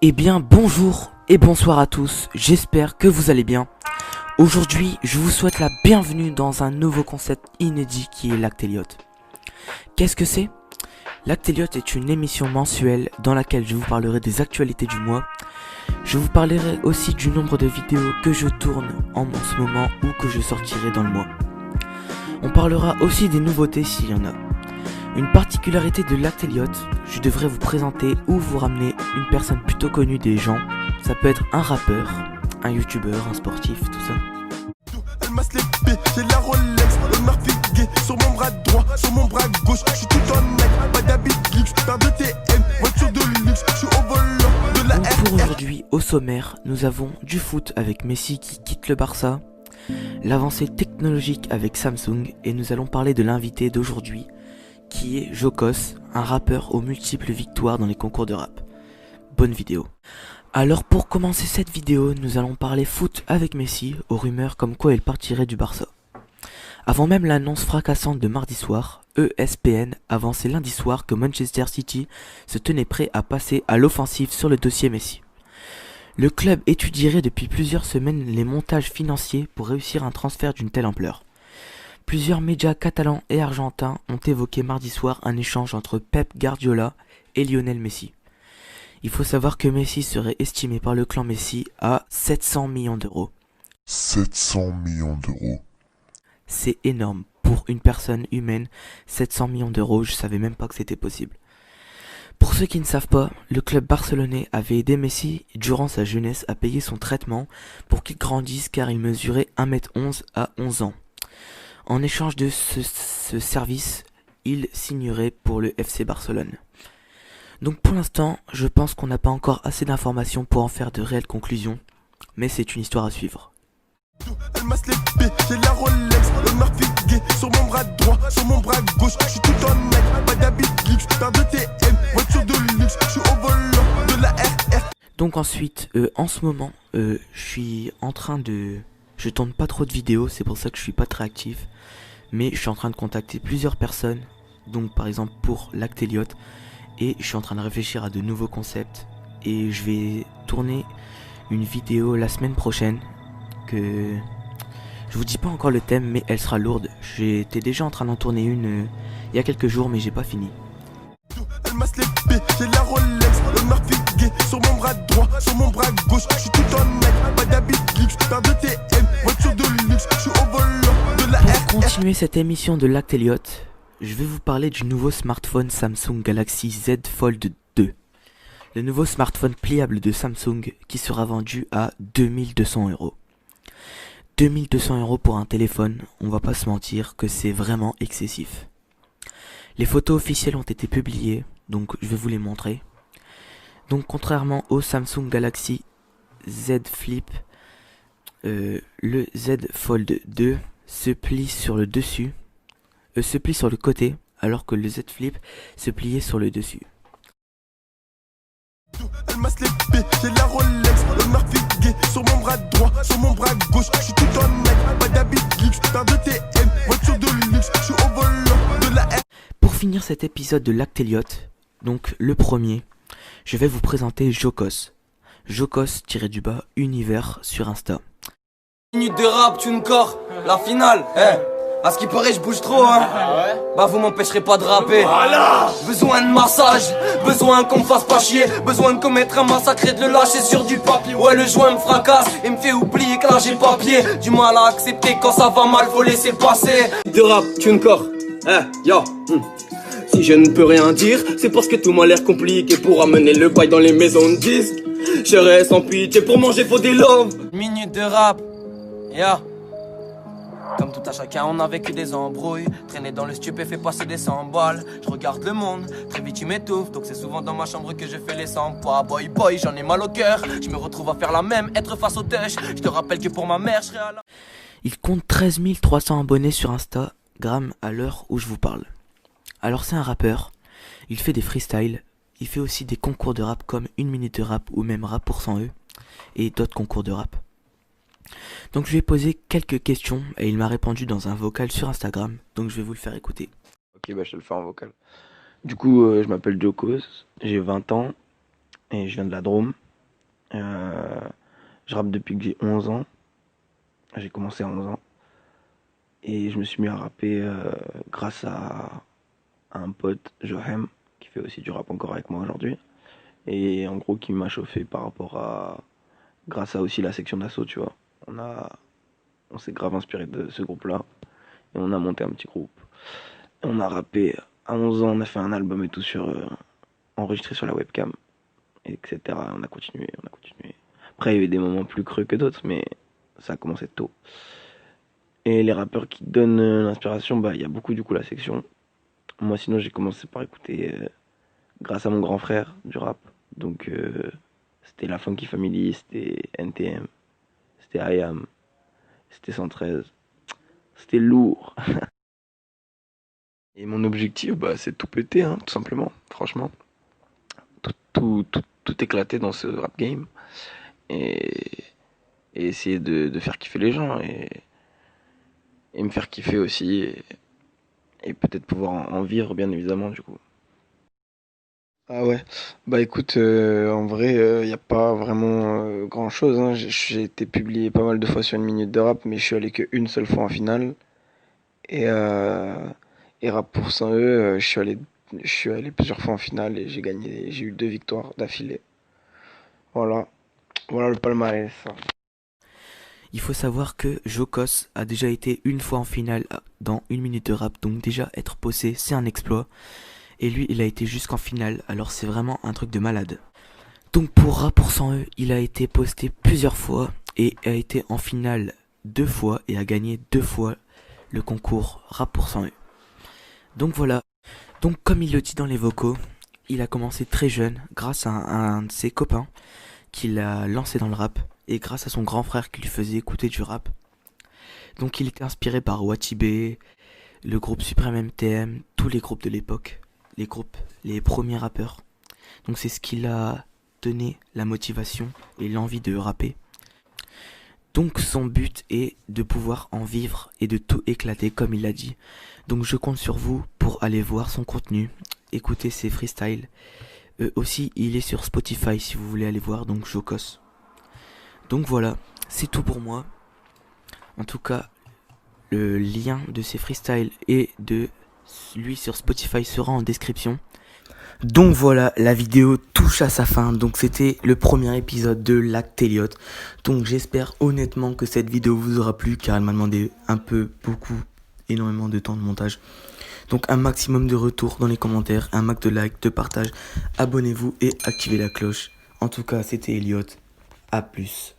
Eh bien bonjour et bonsoir à tous, j'espère que vous allez bien. Aujourd'hui je vous souhaite la bienvenue dans un nouveau concept inédit qui est l'Acte Elliot. Qu'est-ce que c'est? L'Acte Elliot est une émission mensuelle dans laquelle je vous parlerai des actualités du mois. Je vous parlerai aussi du nombre de vidéos que je tourne en ce moment ou que je sortirai dans le mois. On parlera aussi des nouveautés s'il y en a. Une particularité de l'Acte Elliot, je devrais vous présenter ou vous ramener une personne plutôt connue des gens. Ça peut être un rappeur, un youtubeur, un sportif, tout ça. Elle m'a slippé, j'ai la Rolex, le marfigué sur mon bras droit, sur mon bras gauche, je suis tout en mec, pas d'habit luxe, paire de TM, voiture de luxe, je suis au volant de la Donc pour RR. aujourd'hui, au sommaire, nous avons du foot avec Messi qui quitte le Barça, l'avancée technologique avec Samsung et nous allons parler de l'invité d'aujourd'hui qui est Jokos, un rappeur aux multiples victoires dans les concours de rap. Bonne vidéo. Alors pour commencer cette vidéo, nous allons parler foot avec Messi, aux rumeurs comme quoi il partirait du Barça. Avant même l'annonce fracassante de mardi soir, ESPN avançait lundi soir que Manchester City se tenait prêt à passer à l'offensive sur le dossier Messi. Le club étudierait depuis plusieurs semaines les montages financiers pour réussir un transfert d'une telle ampleur. Plusieurs médias catalans et argentins ont évoqué mardi soir un échange entre Pep Guardiola et Lionel Messi. Il faut savoir que Messi serait estimé par le clan Messi à 700 millions d'euros. 700 millions d'euros. C'est énorme pour une personne humaine, 700 millions d'euros, je savais même pas que c'était possible. Pour ceux qui ne savent pas, le club barcelonais avait aidé Messi durant sa jeunesse à payer son traitement pour qu'il grandisse car il mesurait 1m11 à 11 ans. En échange de ce service, il signerait pour le FC Barcelone. Donc pour l'instant, je pense qu'on n'a pas encore assez d'informations pour en faire de réelles conclusions, mais c'est une histoire à suivre. Elle m'a slippé, j'ai la Rolex, le marfigué sur mon bras droit, sur mon bras gauche, je suis tout en mec, pas d'habit luxe, paire de TM, voiture de luxe, je suis au volant de la RR. Donc ensuite, en ce moment, je suis en train de... Je tourne pas trop de vidéos, c'est pour ça que je suis pas très actif. Mais je suis en train de contacter plusieurs personnes, donc par exemple pour l'Acte Elliot. Et je suis en train de réfléchir à de nouveaux concepts. Et je vais tourner une vidéo la semaine prochaine. Que je vous dis pas encore le thème, mais elle sera lourde. J'étais déjà en train d'en tourner une il y a quelques jours, mais j'ai pas fini. Elle m'a slippé, j'ai la Rolex, le marfigué sur mon bras droit, sur mon bras gauche, je suis tout en mec, pas d'habit luxe, paire de TM, voiture de luxe, je suis au volant de la RR. Pour continuer cette émission de l'Acte Elliot, je vais vous parler du nouveau smartphone Samsung Galaxy Z Fold 2. Le nouveau smartphone pliable de Samsung qui sera vendu à 2200 euros. 2200 euros pour un téléphone, on va pas se mentir que c'est vraiment excessif. Les photos officielles ont été publiées, donc je vais vous les montrer. Donc contrairement au Samsung Galaxy Z Flip, le Z Fold 2 se plie sur le dessus, se plie sur le côté, alors que le Z Flip se pliait sur le dessus. Elle m'a slippé, j'ai la Rolex, le marfigué sur mon bras droit, sur mon bras gauche, je suis tout en mec, pas d'habit luxe, paire de TM, voiture de luxe, je suis au volant de la RR. Pour finir cet épisode de l'Acte Elliot, donc le premier, je vais vous présenter Jokos. Jokos-du-bas univers sur Insta. Minute de rap, tune corps, la finale, à ce qui paraît je bouge trop hein. Bah vous m'empêcherez pas de rapper. Voilà. Besoin de massage, besoin qu'on me fasse pas chier, besoin de commettre un massacre et de le lâcher sur du papier. Ouais le joint me fracasse et me fait oublier que là j'ai pas pied. Du mal à accepter quand ça va mal, faut laisser passer. De rap, tune corps, yo. Si je ne peux rien dire, c'est parce que tout m'a l'air compliqué pour amener le bail dans les maisons de disques. Je reste sans pitié pour manger, faut des loves. Minute de rap, yo. Comme tout à chacun, on a vécu des embrouilles. Traîner dans le stupé fait passer des 100 balles. Je regarde le monde, très vite il m'étouffe. Donc c'est souvent dans ma chambre que je fais les 100 pas. Boy boy, j'en ai mal au cœur. Je me retrouve à faire la même, être face au touch. Je te rappelle que pour ma mère, je serai à la... Il compte 13 300 abonnés sur Instagram à l'heure où je vous parle. Alors c'est un rappeur, il fait des freestyles, il fait aussi des concours de rap comme 1 minute de rap ou même rap pour 100 E et d'autres concours de rap. Donc je lui ai posé quelques questions et il m'a répondu dans un vocal sur Instagram, donc je vais vous le faire écouter. Ok, bah je te le fais en vocal. Du coup, je m'appelle Jokos, j'ai 20 ans et je viens de la Drôme. Je rappe depuis que j'ai 11 ans. J'ai commencé à 11 ans. Et je me suis mis à rapper grâce à un pote, Johem, qui fait aussi du rap encore avec moi aujourd'hui. Et en gros, qui m'a chauffé par rapport à... Grâce à aussi la section d'assaut, tu vois. On s'est grave inspiré de ce groupe-là. Et on a monté un petit groupe. Et on a rappé à 11 ans, on a fait un album et tout enregistré sur la webcam, etc. On a continué, on a continué. Après, il y a eu des moments plus creux que d'autres, mais ça a commencé tôt. Et les rappeurs qui donnent l'inspiration, bah, il y a beaucoup du coup la section. Moi, sinon, j'ai commencé par écouter, grâce à mon grand frère, du rap. Donc, c'était la Funky Family, c'était NTM, c'était IAM, c'était 113. C'était lourd. Et mon objectif, bah, c'est de tout péter, hein, tout simplement, franchement. Tout éclater dans ce rap game. Et, et essayer de faire kiffer les gens. Et me faire kiffer aussi. Et peut-être pouvoir en vivre, bien évidemment, du coup. Ah ouais, bah écoute, en vrai, il n'y a pas vraiment grand-chose, hein. J'ai été publié pas mal de fois sur une minute de rap, mais je suis allé qu'une seule fois en finale. Et, et rap pour 100 E, je suis allé plusieurs fois en finale et j'ai gagné, j'ai eu 2 victoires d'affilée. Voilà, voilà le palmarès. Il faut savoir que Jokos a déjà été une fois en finale dans une minute de rap, donc déjà être posé, c'est un exploit. Et lui, il a été jusqu'en finale, alors c'est vraiment un truc de malade. Donc pour Rap pour 100 E, il a été posté plusieurs fois et a été en finale 2 fois et a gagné 2 fois le concours Rap pour 100 E. Donc voilà. Donc comme il le dit dans les vocaux, il a commencé très jeune grâce à un de ses copains qui l'a lancé dans le rap et grâce à son grand frère qui lui faisait écouter du rap. Donc il était inspiré par Watibé, le groupe Supreme MTM, tous les groupes de l'époque, les premiers rappeurs. Donc c'est ce qui l'a donné la motivation et l'envie de rapper. Donc son but est de pouvoir en vivre et de tout éclater comme il l'a dit. Donc je compte sur vous pour aller voir son contenu, écouter ses freestyles. Aussi il est sur Spotify si vous voulez aller voir, donc Jokos. Donc voilà, c'est tout pour moi. En tout cas, le lien de ses freestyles et de lui sur Spotify sera en description. Donc voilà, la vidéo touche à sa fin. Donc c'était le premier épisode de L'acte Elliott. Donc j'espère honnêtement que cette vidéo vous aura plu, car elle m'a demandé énormément de temps de montage. Donc un maximum de retours dans les commentaires, un max de likes, de partage. Abonnez-vous et activez la cloche. En tout cas, c'était Elliott. A plus.